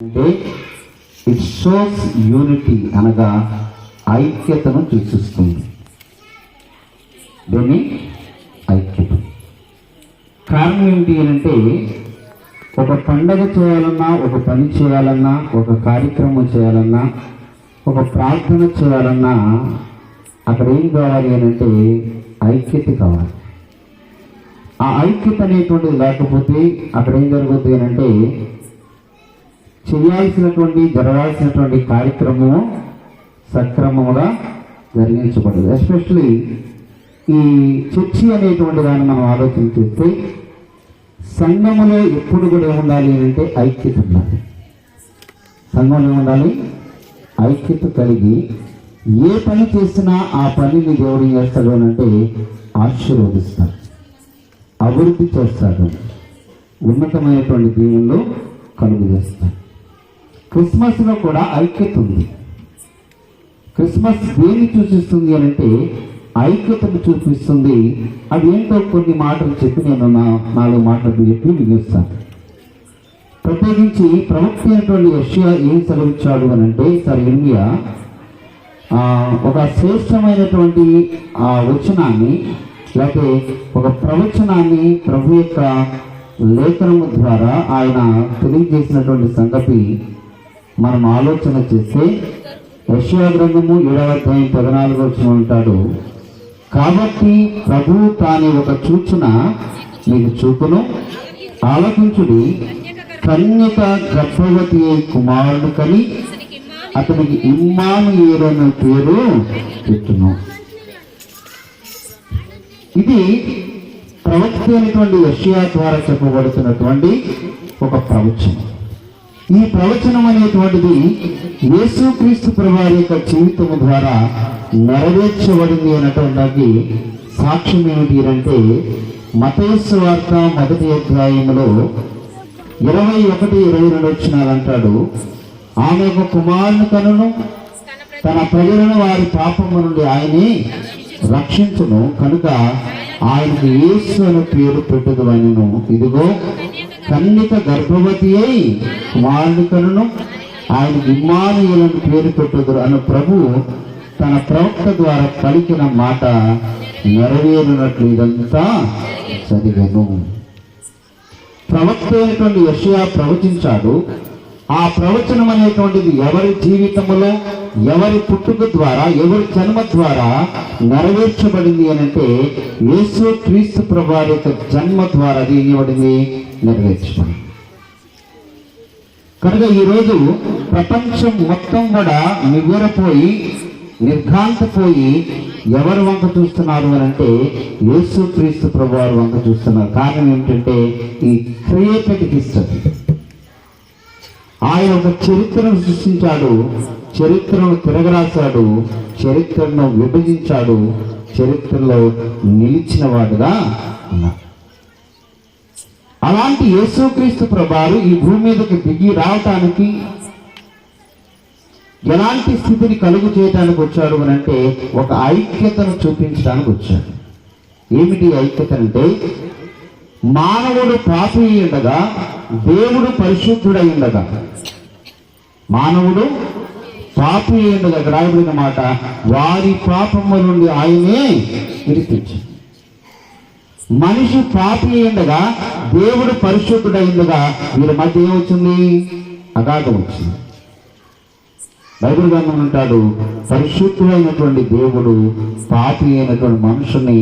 అంటే it shows unity అనగా ఐక్యతను సూచిస్తుంది. దీన్ని ఐక్యత కారణం ఏంటి అంటే ఒక పండగ చేయాలన్నా, ఒక పని చేయాలన్నా, ఒక కార్యక్రమం చేయాలన్నా, ఒక ప్రార్థన చేయాలన్నా అక్కడ ఏం కావాలి అని అంటే ఐక్యత కావాలి. ఆ ఐక్యత అనేటువంటిది లేకపోతే అక్కడ ఏం జరుగుతుంది అని అంటే జరగాల్సినటువంటి కార్యక్రమము సక్రమంగా జరిగించబడదు. ఎస్పెషలీ ఈ చర్చి అనేటువంటి దాన్ని మనం ఆలోచన చేస్తే సంఘములో ఎప్పుడు కూడా ఉండాలి అంటే ఐక్యత ఉండాలి. సంఘంలో ఉండాలి ఐక్యత కలిగి ఏ పని చేసినా ఆ పనిని దేవుడు చేస్తాడు అని అంటే ఆశీర్వదిస్తాడు, అభివృద్ధి చేస్తాడు, ఉన్నతమైనటువంటి దీవుల్లో కలుగు చేస్తాడు. క్రిస్మస్లో కూడా ఐక్యత ఉంది. క్రిస్మస్ దేన్ని సూచిస్తుంది అని అంటే ఐక్యతను చూపిస్తుంది. అది ఏంటో కొన్ని మాటలు చెప్పి నేను 4 మాటలు చెప్పి ముగిస్తాను. ప్రత్యేకించి ప్రవక్త అయినటువంటి యెషయా ఏం సెలవిచ్చాడు అని అంటే ఇర్మియా ఒక శ్రేష్టమైనటువంటి వచనాన్ని లేకపోతే ఒక ప్రవచనాన్ని ప్రభు యొక్క లేఖనము ద్వారా ఆయన తెలియజేసినటువంటి సంగతి మనం ఆలోచన చేస్తే యెషయా గ్రంథము 7వ అధ్యాయం 14వ వచనం ఉంటాడు, కాబట్టి ప్రభువు తానే ఒక సూచన మీకు చూపును, ఆలకించుడి, కన్యక గర్భవతి అయి కుమారుడు కని అతనికి ఇమ్మానుయేలు అనే పేరు పెట్టును. ఇది ప్రవక్త అయినటువంటి యెషయా ద్వారా చెప్పబడుతున్నటువంటి ఒక ప్రవచనం. ఈ ప్రవచనం అనేటువంటిది యేసుక్రీస్తు ప్రభువారి యొక్క జీవితం ద్వారా నెరవేర్చబడింది అనేటువంటి సాక్ష్యం ఏమిటి అంటే మత్తయి సువార్త 1వ అధ్యాయంలో 21-22 వచనాలు అంటాడు, ఆమె ఒక కుమారుని కనును, తన ప్రజలను వారి పాపము నుండి ఆయనే రక్షించును, కనుక ఆయనకు యేసు అనే పేరు పెట్టుదు అనెను. ఇదిగో కన్యక గర్భవతి అయి కుమారుని కనును, ఆయనకు ఇమ్మానుయేలు అని పేరు పెట్టుదురు అన్న ప్రభువు తన ప్రవక్త ద్వారా పలికిన మాట నెరవేరినట్లు ఇదంతా చదివాను. ప్రవక్త అయినటువంటి యెషయా ప్రవచించాడు. ఆ ప్రవచనం అనేటువంటిది ఎవరి జీవితంలో, ఎవరి పుట్టుక ద్వారా, ఎవరి జన్మ ద్వారా నెరవేర్చబడింది అని అంటే యేసుక్రీస్తు ప్రభువారి యొక్క జన్మ ద్వారా అది ఇవ్వబడింది, నెరవేర్చబడింది. కనుక ఈరోజు ప్రపంచం మొత్తం కూడా నివ్వెరపోయి నిర్ఘాంతపోయి ఎవరి వంక చూస్తున్నారు అని అంటే యేసుక్రీస్తు ప్రభువారి వంక చూస్తున్నారు. కారణం ఏంటంటే ఈ క్రియేటెడ్ హిస్టరీ. ఆయన ఒక చరిత్రను సృష్టించాడు, చరిత్రను తిరగరాశాడు, చరిత్రను విభజించాడు, చరిత్రలో నిలిచిన వాడుగా ఉన్నాడు. అలాంటి యేసుక్రీస్తు ప్రభువారు ఈ భూమి మీదకి దిగి రావటానికి ఎలాంటి స్థితిని కలుగు చేయడానికి వచ్చాడు అని అంటే ఒక ఐక్యతను చూపించడానికి వచ్చాడు. ఏమిటి ఐక్యత అంటే మానవుడు పాపి ఉండగా దేవుడు పరిశుద్ధుడై ఉండగా, మానవుడు పాపి ఉండగా రాయబడిన మాట వారి పాపము నుండి ఆయనే విడిపించాడు. మనిషి పాపి ఉండగా దేవుడు పరిశుద్ధుడై ఉండగా వీరి మధ్య ఏమొచ్చింది? అగాధం వచ్చింది. బైబిల్ గ్రంథం అంటాడు, పరిశుద్ధుడైనటువంటి దేవుడు పాపి అయినటువంటి మనుషుని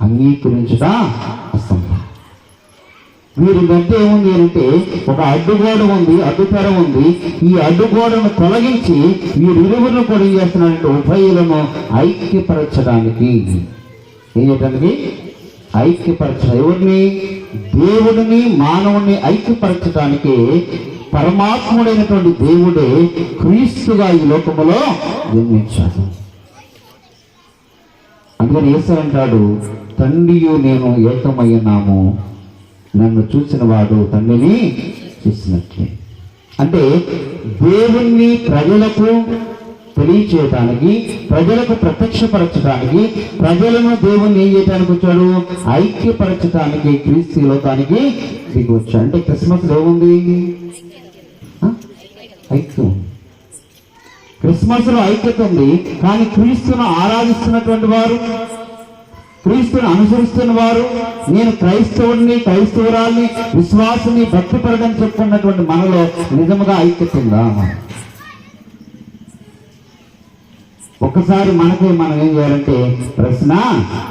అంగీకరించట అసంభవం. వీరి మధ్య ఏముంది అంటే ఒక అడ్డుగోడ ఉంది, అడ్డుతెర ఉంది. ఈ అడ్డుగోడను తొలగించి వీరిరువురు కూడా ఏం చేస్తున్నారంటే ఉభయులను ఐక్యపరచడానికి, ఏం చేయడానికి? ఐక్యపరచడం. ఎవరిని? దేవుడిని మానవుని ఐక్యపరచడానికి పరమాత్ముడైనటువంటి దేవుడే క్రీస్తుగా ఈ లోకములో జన్మించాడు. అందుకని యేసు అంటాడు, తండ్రియు నేను ఏకమయ్యున్నాము, నన్ను చూసిన వాడు తండ్రిని చూసినట్లే. అంటే దేవుణ్ణి ప్రజలకు తెలియచేయటానికి, ప్రజలకు ప్రత్యక్షపరచడానికి, ప్రజలను దేవుణ్ణి ఏం చేయడానికి వచ్చాడు? ఐక్యపరచడానికి క్రీస్తు లోకానికి దిగి వచ్చాడు. అంటే క్రిస్మస్ ఏముంది? ఐక్యం. క్రిస్మస్ లో ఐక్యత ఉంది, కానీ క్రీస్తును ఆరాధిస్తున్నటువంటి వారు, క్రీస్తుని అనుసరిస్తున్న వారు, నేను క్రైస్తవుడిని, క్రైస్తవురాల్ని, విశ్వాసుని, భక్తిపరుడని చెప్పుకున్నటువంటి మనలో నిజముగా ఐక్యత ఉందా? ఒక్కసారి మనకి మనం ఏం చేయాలంటే ప్రశ్న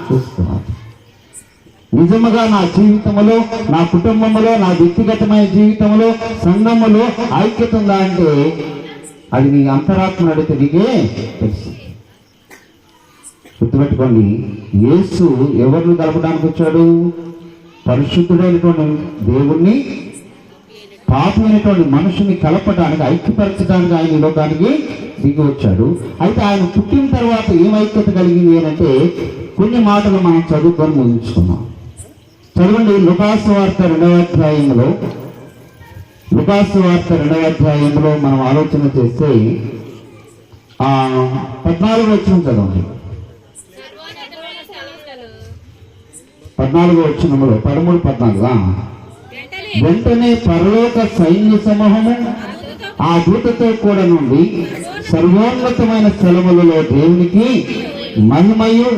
చూసుకోవాలి. నిజముగా నా జీవితంలో, నా కుటుంబంలో, నా వ్యక్తిగతమైన జీవితంలో, సంఘములో ఐక్యత ఉందా అంటే అది నీ అంతరాత్మను అడిగితే నీకే తెలుసు. గుర్తుపెట్టుకోండి, యేసు ఎవరిని కలపడానికి వచ్చాడు? పరిశుద్ధుడైనటువంటి దేవుణ్ణి పాపమైనటువంటి మనుషుని కలపడానికి, ఐక్యపరచడానికి ఆయన ఈ లోకానికి దిగి వచ్చాడు. అయితే ఆయన పుట్టిన తర్వాత ఏం ఐక్యత కలిగింది అంటే కొన్ని మాటలు మనం చదువుకొని ముగించుకున్నాం. చదవండి, లూకాసు వార్త 2వ అధ్యాయంలో, లూకాసు వార్త 2వ అధ్యాయంలో మనం ఆలోచన చేస్తే 14వ వచనం చదవండి. 14వ వచనంలో 13, 14. వెంటనే పరలోక సైన్య సమూహము ఆ దూతతో కూడా నుండి సర్వోన్నతమైన స్థలములలో దేవునికి మహిమయు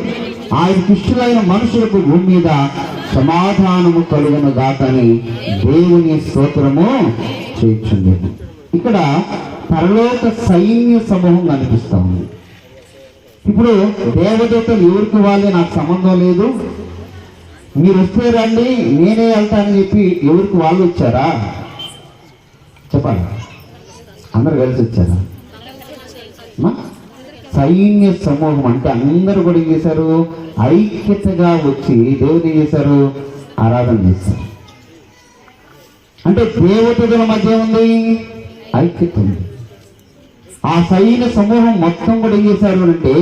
ఆయనకి ఇష్టలైన మనుషులకు భూమి మీద సమాధానము కలుగును గాకని దేవుని స్తోత్రము చేయుచుండెను. ఇక్కడ పరలోక సైన్య సమూహం కనిపిస్తా ఉంది. ఇప్పుడు దేవదూతలు ఎవరికి వాళ్ళే నాకు సంబంధం లేదు, మీరు వస్తే రండి నేనే వెళ్తానని చెప్పి ఎవరికి వాళ్ళు వచ్చారా? చెప్పాలి, అందరు కలిసి వచ్చారా? సైన్య సమూహం అంటే అందరూ కూడా ఏం చేశారు? ఐక్యతగా వచ్చి దేవుని ఏం చేశారు? ఆరాధన చేశారు. అంటే దేవతల మధ్య ఉంది ఐక్యత ఉంది. ఆ సైన్య సమూహం మొత్తం కూడా ఏం చేశారు అంటే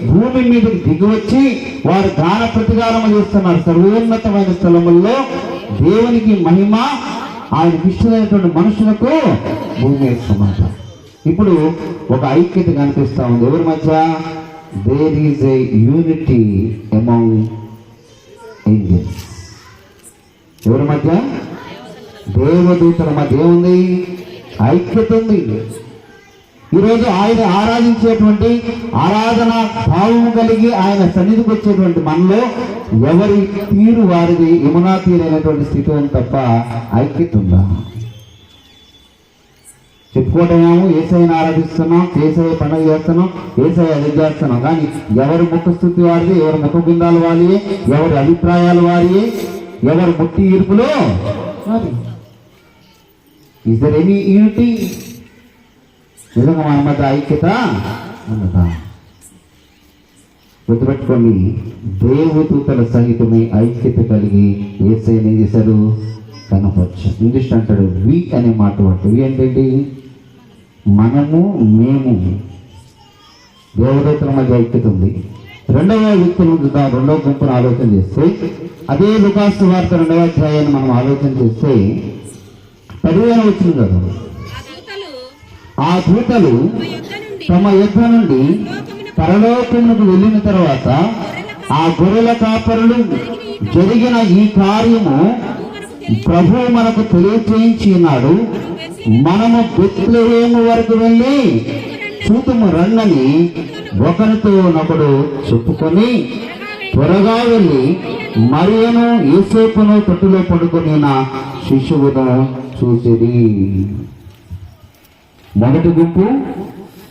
భూమి మీదకి దిగివచ్చి వారు గాన ప్రతిగానం చేస్తున్నారు. సర్వోన్నతమైన స్థలముల్లో దేవునికి మహిమ, ఆయనకి ఇష్టమైనటువంటి మనుషులకు భూమి సమాధానం. ఇప్పుడు ఒక ఐక్యత కనిపిస్తా ఉంది. ఎవరి మధ్య? There is a unity among angels. ఎవరి మధ్య? దేవదూతల మధ్య ఏముంది? ఐక్యత ఉంది. ఈరోజు ఆయన ఆరాధించేటువంటి ఆరాధన భావం కలిగి ఆయన సన్నిధికి వచ్చేటువంటి మనలో ఎవరి తీరు వారిది యమునా తీరైనటువంటి స్థితి ఉంది తప్ప ఐక్యత ఉందా? చెప్పుకోవటమేమో ఏసైని ఆరాధిస్తున్నాం, ఏసఐ పండుగ చేస్తున్నాం, ఏసఐ అది చేస్తున్నాం, కానీ ఎవరి ముఖస్థుతి వారిది, ఎవరి ముఖ బృందాలు వారియే, ఎవరి అభిప్రాయాలు వారియే, ఎవరి ముట్టి ఈర్పులో వారి. Is there any unity? నిజంగా మన మధ్య ఐక్యత ఉన్నదా? గుర్తుపెట్టుకోండి, దేవదూతల సహితమే ఐక్యత కలిగి యేసయ్యని ఏం చేశారు? కనపరచారు. ఇంగ్లీష్ అంటాడు వి అనే మాట వాడు. వి అంటే మనము, మేము. దేవదూతల మధ్య ఐక్యత ఉంది. రెండవ వ్యక్తులు చూద్దాం. రెండవ గుంపును ఆలోచన చేస్తే అదే లూకాసు వార్త 2వ అధ్యాయాన్ని మనం ఆలోచన చేస్తే 15వ వచనం కదా, ఆ దూతలు తమ యుద్ధ నుండి పరలోకమునకు వెళ్ళిన తర్వాత ఆ గొర్రెల కాపరులు జరిగిన ఈ కార్యము ప్రభువు మనకు తెలియచేయించినాడు, మనము బెత్లెహేము వరకు వెళ్ళి చూతుము రన్నని ఒకరితో ఒకడు చెప్పుకొని త్వరగా వెళ్ళి మరియను యోసేపును తొట్టులో పడుకొని నా శిశువును చూసిరి. మొదటి గుంపు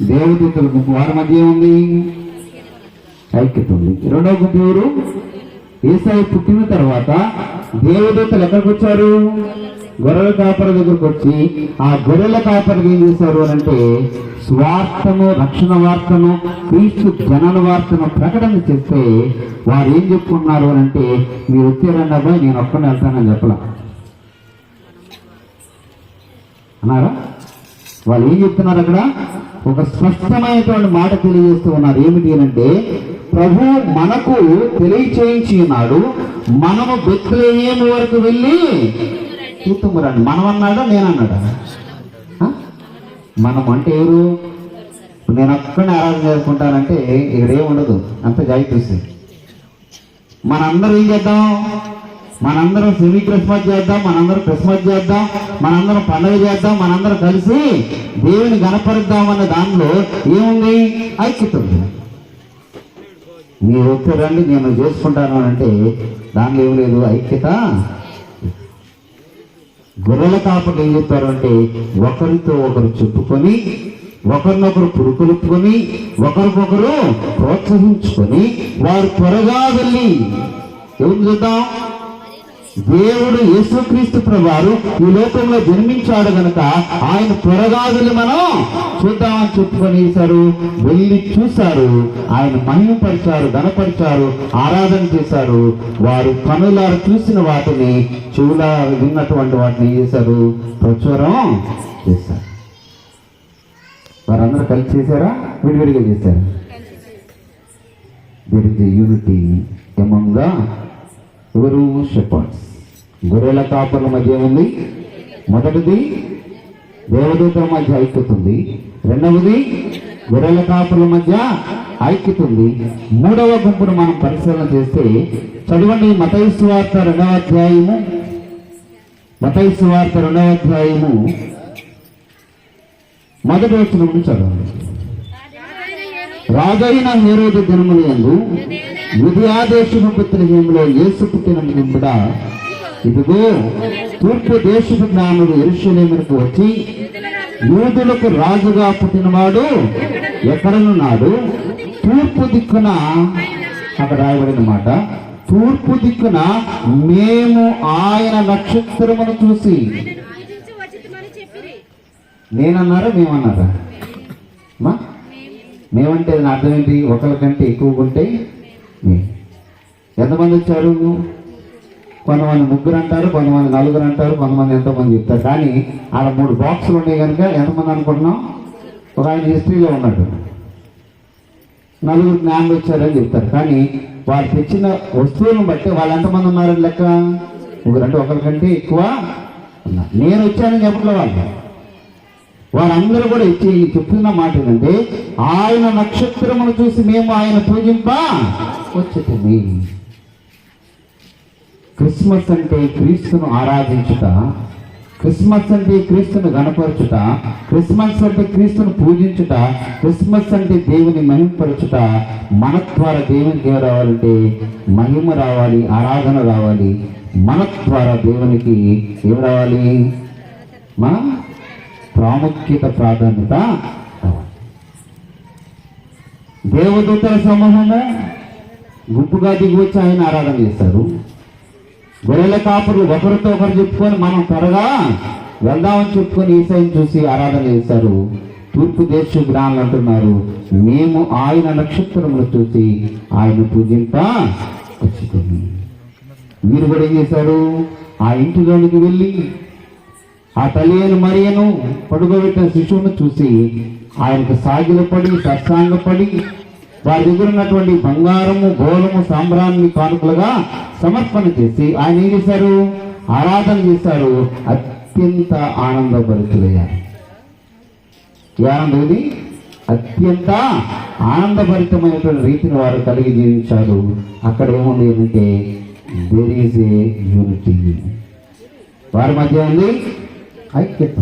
దేవదూతల గుంపు, వారి మధ్య ఉంది ఐక్యత ఉంది. రెండవ గుంపు ఎవరు? యేసయ్య పుట్టిన తర్వాత దేవదూతలు ఎక్కడికి వచ్చారు? గొర్రెల కాపరి దగ్గరకు వచ్చి ఆ గొర్రెల కాపరికి ఏం చేశారు అంటే స్వార్థను, రక్షణ వార్తను, క్రీస్తు జనన వార్తను ప్రకటన చేస్తే వారు ఏం చెప్పుకున్నారు అంటే మీరు వచ్చారండి అబ్బాయి, నేను ఒక్కడే వెళ్తానని చెప్పలా అన్నారా? వాళ్ళు ఏం చెప్తున్నారు అక్కడ? ఒక స్పష్టమైనటువంటి మాట తెలియజేస్తూ ఉన్నారు. ఏమిటి అంటే ప్రభు మనకు తెలియచేయించి ఉన్నాడు, మనము బెత్లెహేము వరకు వెళ్ళి చూద్దాము రండి. మనం అన్నాడా, నేనన్నాడా? మనం అంటే ఎవరు? నేను ఒక్కడిని ఆరాధన చేసుకుంటానంటే ఇక్కడ ఏముండదు, అంత జాయితీసి. మనందరూ ఏం చేద్దాం? మనందరం సెమీ క్రిస్మస్ చేద్దాం, మనందరం క్రిస్మస్ చేద్దాం, మనందరం పండుగ చేద్దాం, మనందరం కలిసి దేవుని గణపరుద్దామన్న దానిలో ఏముంది? ఐక్యత ఉంది. మీరు వచ్చారండి నేను చేసుకుంటాను అంటే దానిలో ఏం లేదు, ఐక్యత. గొర్రెల కాపలు ఏం చెప్పారు అంటే ఒకరితో ఒకరు చెప్పుకొని, ఒకరినొకరు పురుకొలుపుకొని, ఒకరికొకరు ప్రోత్సహించుకొని వారు త్వరగా వెళ్ళి ఎవరు చూద్దాం? దేవుడు యేసుక్రీస్తు ప్రభువారు ఈ లోకంలో జన్మించాడు గనక ఆయన త్వరగా వెళ్ళి మనం చూద్దామని చెప్పుకొని వెళ్ళి చూశారు. ఆయన మహిమపరిచారు, ఘనపరిచారు, ఆరాధన చేశారు. వారు కనులారు చూసిన వాటిని, చెవులా విన్నటువంటి వాటిని ఏం చేశారు? ప్రచురం చేశారు. వారందరూ కలిసి చేశారా, విడివిడిగా చేశారు? There is a unity among the ఎవరు? షెపర్డ్స్. గొర్రెల కాపర్ల మధ్య ఏముంది? మొదటిది దేవదూతల మధ్య ఐక్యత ఉంది. రెండవది గొర్రెల కాపర్ల మధ్య ఐక్యత ఉంది. మూడవ గుంపును మనం పరిశీలన చేస్తే చదవండి, మత్తయి సువార్త 2వ అధ్యాయము. మత్తయి సువార్త 2వ అధ్యాయము మొదటి వచనం నుండి చదవండి. రాజైన హేరోదు దినములందు యూదయ దేశపు బెత్లెహేములో యేసు పుట్టిన నింపుడా, ఇదిగో తూర్పు దేశపు జ్ఞానుడు యెరూషలేమునకు వచ్చి యూదులకు రాజుగా పుట్టినవాడు ఎక్కడనున్నాడు? తూర్పు దిక్కున. అక్కడ రాయబడిన మాట, తూర్పు దిక్కున మేము ఆయన నక్షత్రమును చూసి. నేనన్నారా మేమన్నారా? మేమంటే నా అర్థం ఏంటి? ఒకరికంటే ఎక్కువగా ఉంటే ఎంతమంది వచ్చారు? కొంతమంది 3 అంటారు, కొంతమంది 4 అంటారు, కొంతమంది ఎంతోమంది చెప్తారు. కానీ ఆడ 3 బాక్సులు ఉన్నాయి కనుక ఎంతమంది అనుకుంటున్నాం? ఒక ఆయన హిస్టరీలో ఉన్నాడు, 4 జ్ఞానులు వచ్చారని చెప్తారు. కానీ వాళ్ళు తెచ్చిన వస్తువులను బట్టి వాళ్ళు ఎంతమంది ఉన్నారని లెక్క? 3 అంటే ఒకరికంటే ఎక్కువ ఉన్నారు. నేను వచ్చానని చెప్పట్లో వాళ్ళందరూ కూడా ఇచ్చి చెప్తున్న మాట ఏంటంటే ఆయన నక్షత్రమును చూసి మేము ఆయన పూజింప వచ్చేది. క్రిస్మస్ అంటే క్రీస్తును ఆరాధించుట, క్రిస్మస్ అంటే క్రీస్తును గణపరచుట, క్రిస్మస్ అంటే క్రీస్తును పూజించుట, క్రిస్మస్ అంటే దేవుని మహిమపరచుట. మన ద్వారా దేవునికి ఏం రావాలంటే మహిమ రావాలి, ఆరాధన రావాలి. మన ద్వారా దేవునికి ఏం రావాలి? మన ప్రాముఖ్యత, ప్రాధాన్యత రావాలి. దేవదూతల సమూహము గుంపుగా దిగి వచ్చి ఆయన ఆరాధన చేస్తారు. గొర్రెల కాపులు ఒకరితో ఒకరు చెప్పుకొని మనం త్వరగా వెళ్దామని చెప్పుకొని ఈసాయిని చూసి ఆరాధన చేశారు. తూర్పు దేశ జ్ఞానులు అంటున్నారు మేము ఆయన నక్షత్రములు చూసి ఆయన పూజింప వచ్చుకొని. మీరు కూడా ఏం చేశారు? ఆ ఇంటిలోనికి వెళ్ళి ఆ తల్లి అయిన మరియను పడుకోబెట్టిన శిశువును చూసి ఆయనకు సాగిలపడి సత్సాంగపడి వారి దగ్గర ఉన్నటువంటి బంగారము, గోళము, సాంబ్రాన్ని కానుకలుగా సమర్పణ చేసి ఆయన ఏం చేశారు? ఆరాధన చేశారు. అత్యంత ఆనందభరితులయ్యారు. ఏ ఆనందం ఇది? అత్యంత ఆనందభరితమైనటువంటి రీతిని వారు కలిగి జీవించారు. అక్కడ ఏముంది అంటే దేర్ ఈజ్ ఏ యూనిటీ. వారి మధ్య ఉంది ఐక్యత.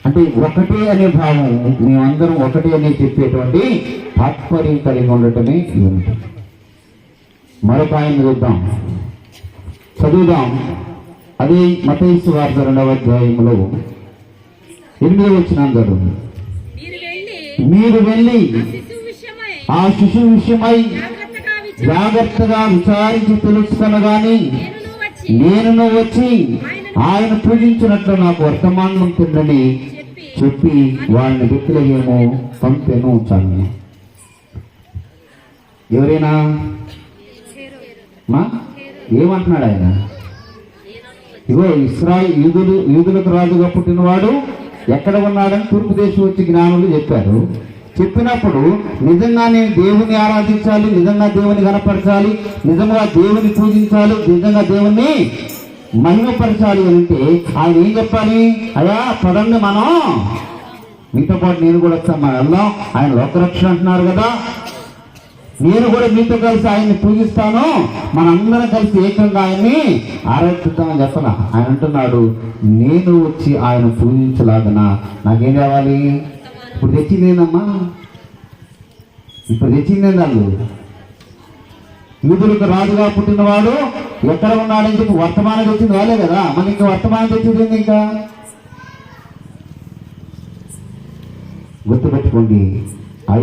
అంటే ఒకటే అనే భావం, మేమందరం ఒకటే అని చెప్పేటువంటి తాత్పర్యం కలిగి ఉండటమే యూనిటీ. మరొక ఆయన చూద్దాం, చదువుదాం. అదే మత్తయి సువార్త 2వ అధ్యాయంలో 8వ వచనం చదువు. మీరు వెళ్ళి ఆ శిశువు విషయమై జాగ్రత్తగా విచారించి తెలుసుకొనగాని నేను వచ్చి ఆయన పూజించినట్లు నాకు వర్తమానం తిందని చెప్పి వాళ్ళని బెత్లెహేము పంపెను చాలు. ఎవరైనా ఏమంటున్నాడు ఆయన? ఇగో యూదులకు రాజుగా పుట్టినవాడు ఎక్కడ ఉన్నాడని తూర్పు దేశం వచ్చి జ్ఞానులు చెప్పారు. చెప్పినప్పుడు నిజంగా నేను దేవుని ఆరాధించాలి, నిజంగా దేవుని కనపరచాలి, నిజంగా దేవుని పూజించాలి, నిజంగా దేవుణ్ణి మహిమపరచాలి అంటే ఆయన ఏం చెప్పాలి? అయ్యా పదండి మనం మీతో పాటు నేను కూడా వస్తాను, మనం వెళ్దాం. ఆయన లోకరక్షణ అంటున్నారు కదా, నేను కూడా మీతో కలిసి ఆయన్ని పూజిస్తాను, మనందరం కలిసి ఏకంగా ఆయన్ని ఆరాధిద్దామని చెప్పనా. ఆయన అంటున్నాడు, నేను వచ్చి ఆయన పూజించలాగనా నాకేం కావాలి? ఇప్పుడు తెచ్చిందేనమ్మా, ఇప్పుడు తెచ్చిందేంది వాళ్ళు యూదులకు రాజుగా పుట్టినవాడు ఎక్కడ ఉన్నాడని చెప్పి వర్తమానం తెచ్చింది వాళ్ళే కదా. మనకి ఇంకా వర్తమానం తెచ్చింది ఇంకా గుర్తుపెట్టుకోండి.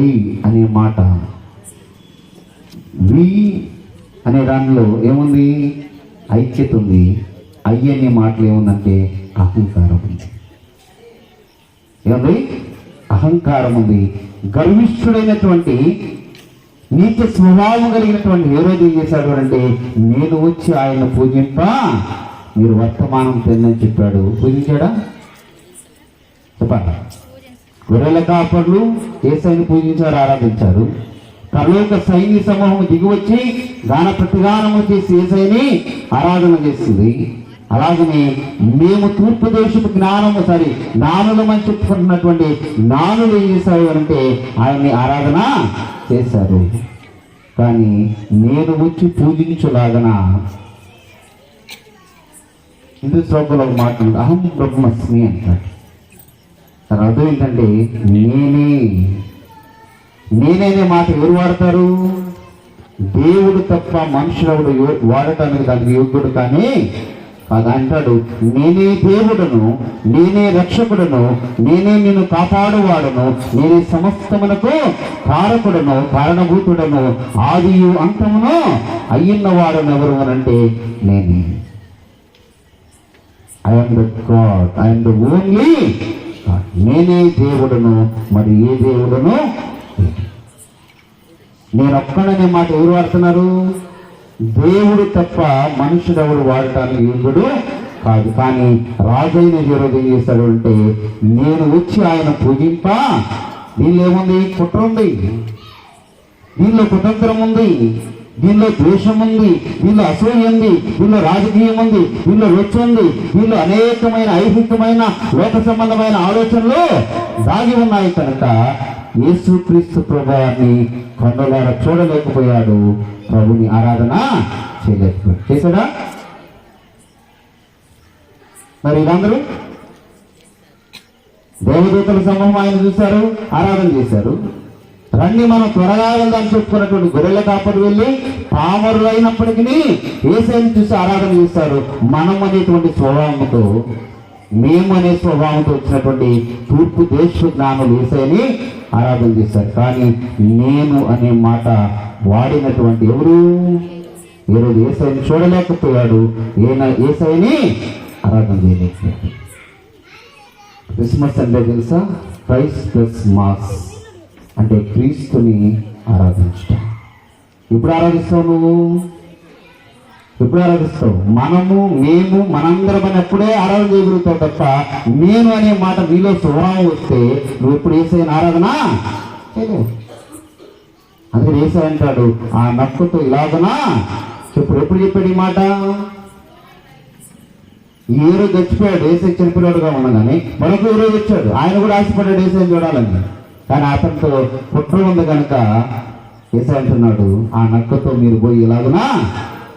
ఐ అనే మాట, వి అనే దానిలో ఏముంది? ఐక్యత ఉంది. ఐ అనే మాటలు ఏముందంటే అహంకారం ఉంది. ఏముంది? అహంకారం ఉంది. గర్విష్ఠుడైనటువంటి నీచ స్వభావం కలిగినటువంటి హేరోదు ఏం చేశాడు అంటే, నేను వచ్చి ఆయన పూజింప మీరు వర్తమానం తిన్నని చెప్పాడు. పూజించాడా? చెప్పాలి. గొర్రెల కాపర్లు యేసయ్యను పూజించారు, ఆరాధించారు. పరలోక సైన్య సమూహం దిగివచ్చి గాన ప్రతిగానము చేసి యేసయ్యని ఆరాధన చేస్తుంది. అలాగనే మేము తూర్పు దేశపు జ్ఞానులమని చెప్పుకుంటున్నటువంటి జ్ఞానులు ఏం చేశారు అంటే ఆయన్ని ఆరాధన చేశారు. కానీ నేను వచ్చి పూజించులాగన హిందూ శ్లోకంలో ఒక మాట ఉంది, అహం బ్రహ్మస్మి అంటాడు. దాని అర్థం ఏంటంటే నేనే మాట ఎవరు వాడతారు? దేవుడు తప్ప మనుషుడు వాడటానికి దానికి యోగ్యుడు కానీ కాదు. అంటాడు, నేనే దేవుడును, నేనే రక్షకుడును, నేనే నిన్ను కాపాడువాడును, నేనే సమస్తమునకు కారకుడును, కారణభూతుడను, ఆదియు అంతమును అయ్యున్నవాడును ఎవరు అనంటే నేనే. I'm the God, I'm the only God. నేనే దేవుడును, మరి ఏ దేవుడును నేను ఒక్కడనే మాట ఎవరు వాడుతున్నారు? దేవుడు తప్ప మనుషుడు ఎవరు వాడటానికి యోగ్యుడు కాదు. కానీ రాజైన హేరోదు ఏం చేశాడు అంటే, నేను వచ్చి ఆయన పూజింప. దీనిలో ఏముంది? కుట్ర ఉంది, దీనిలో కుతంత్రం ఉంది, దీనిలో ద్వేషం ఉంది, దీనిలో అసూయ ఉంది, దీనిలో రాజకీయం ఉంది, దీనిలో రొచ్చు ఉంది, దీనిలో అనేకమైన ఐహికమైన లోక సంబంధమైన ఆలోచనలు దాగి ఉన్నాయి. కనుక యేసుక్రీస్తు ప్రభువాన్ని కన్నులారా చూడలేకపోయాడు, ప్రభుని ఆరాధన చేయలేకపోయాడు. చేశాడా? మరి వీళ్ళందరూ దేవదూతల సమూహం ఆయన చూశారు, ఆరాధన చేశారు. రండి మనం త్వరగా వెళ్దాం చెప్పుకున్నటువంటి గొర్రెల కాపరి వెళ్ళి పామరులు అయినప్పటికీ యేసయ్యను చూసి ఆరాధన చేశారు. మనం అనేటువంటి స్వభావంతో, మేము అనే స్వభావంతో వచ్చినటువంటి తూర్పు దేశ జ్ఞానులు యేసయ్యని ఆరాధన చేశారు. కానీ నేను అనే మాట వాడినటువంటి ఎవరు? ఈరోజు యేసయ్యని చూడలేకపోయాడు, యేసయ్యని ఆరాధన చేయలేకపోయాడు. క్రిస్మస్ అంటే తెలుసా? క్రైస్ట్ ప్లస్ మాస్ అంటే క్రీస్తుని ఆరాధించటం. ఎప్పుడు ఆరాధిస్తావు నువ్వు? ఎప్పుడు ఆరాధిస్తావు? మేము మనందరం అప్పుడే ఆరాధన చేయగలుగుతావు తప్ప నేను అనే మాట నీలో స్వభావం వస్తే నువ్వు ఎప్పుడు యేసయ్యని ఆరాధన చేయలేవు. అందుకని యేసయ్య అంటాడు, ఆ నక్కుతో ఇలాగనా చెప్పు. ఎప్పుడు చెప్పాడు ఈ మాట? ఈ రోజు చచ్చిపోయాడు, యేసయ్య చనిపోయాడుగా ఉండగానే మరొక ఈ రోజు వచ్చాడు, ఆయన కూడా ఆశపడ్డాడు యేసయ్యని చూడాలని. కానీ అతనితో కుట్ర ఉంది కనుక యేసయ్య అంటున్నాడు, ఆ నక్కతో మీరు పోయి ఇలాగునా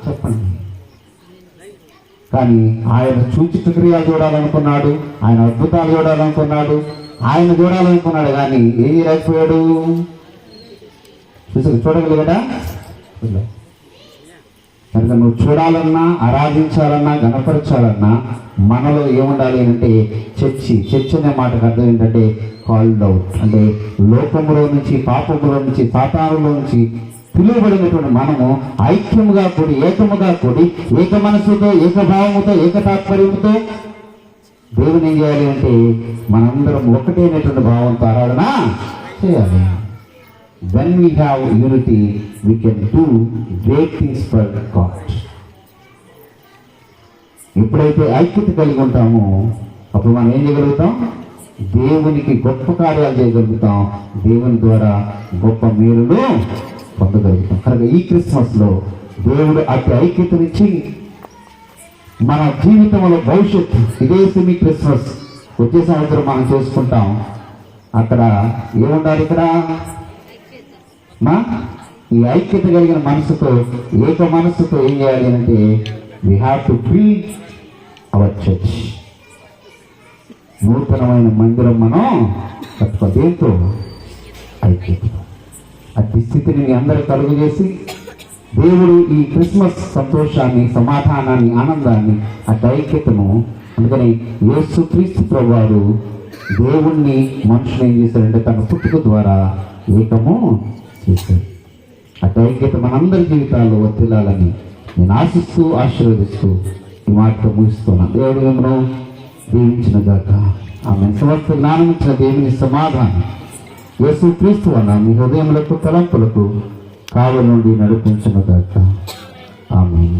చెప్పండి. కానీ ఆయన సూచిక క్రియలు చూడాలనుకున్నాడు, ఆయన అద్భుతాలు చూడాలనుకున్నాడు, ఆయన చూడాలనుకున్నాడు. కానీ ఏం చేయలేకపోయాడు? చూడగలిగాడా? కనుక నువ్వు చూడాలన్నా, ఆరాధించాలన్నా, గణపరచాలన్నా మనలో ఏముండాలి అంటే చర్చ్ అనే మాటకు అర్థం ఏంటంటే కాల్డ్ అవుట్, అంటే లోకములో నుంచి, పాపములో నుంచి, సాతానులో నుంచి పిలువబడినటువంటి మనము ఐక్యముగా కూడి, ఏకముగా కూడి, ఏక మనసుతో, ఏకభావముతో, ఏకతాత్పర్యముతో దేవుని ఏం చేయాలి అంటే మనందరం ఒకటైనటువంటి భావంతో ఆరాధన చేయాలి. When we have unity, we can do great things for God. ఎప్పుడైతే ఐక్యత కలిగి ఉంటామో అప్పుడు మనం ఏం చేయగలుగుతాం? దేవునికి గొప్ప కార్యాలు చేయగలుగుతాం, దేవుని ద్వారా గొప్ప మేలును పొందగలుగుతాం. కనుక ఈ క్రిస్మస్లో దేవుడు అతి ఐక్యతనిచ్చి మన జీవితంలో భవిష్యత్తు, ఇదే సెమీ క్రిస్మస్ వచ్చే సంవత్సరం మనం చేసుకుంటాం. అక్కడ ఏముండాలి? ఇక్కడ ఈ ఐక్యత కలిగిన మనసుతో, ఏక మనసుతో ఏం చేయాలి అంటే we have to build our church. నూతనమైన మందిరం మనం దేంతో? ఐక్యత. అట్టి స్థితిని మీ అందరూ కలుగు చేసి దేవుడు ఈ క్రిస్మస్ సంతోషాన్ని, సమాధానాన్ని, ఆనందాన్ని, అట్టి ఐక్యతను, అందుకని యేసుక్రీస్తు ప్రభువారు దేవుణ్ణి మనుషులు ఏం చేశారంటే తన పుట్టుక ద్వారా ఏకము చేశారు. అట్టి ఐక్యత మనందరి జీవితాల్లో వర్తిల్లాలని నేను ఆశిస్తూ ఆశీర్వదిస్తూ ఈ మాటతో ముగిస్తున్నాను. దేవుడు మిమ్మల్ని దీవించిన గాక. ఆమె సమస్త జ్ఞానం ఇచ్చిన దేవుని సమాధానం యేసుక్రీస్తు వలన మీ హృదయములకు, తలంపులకు కావలి నుండి నడిపించును గాక. ఆమేన్.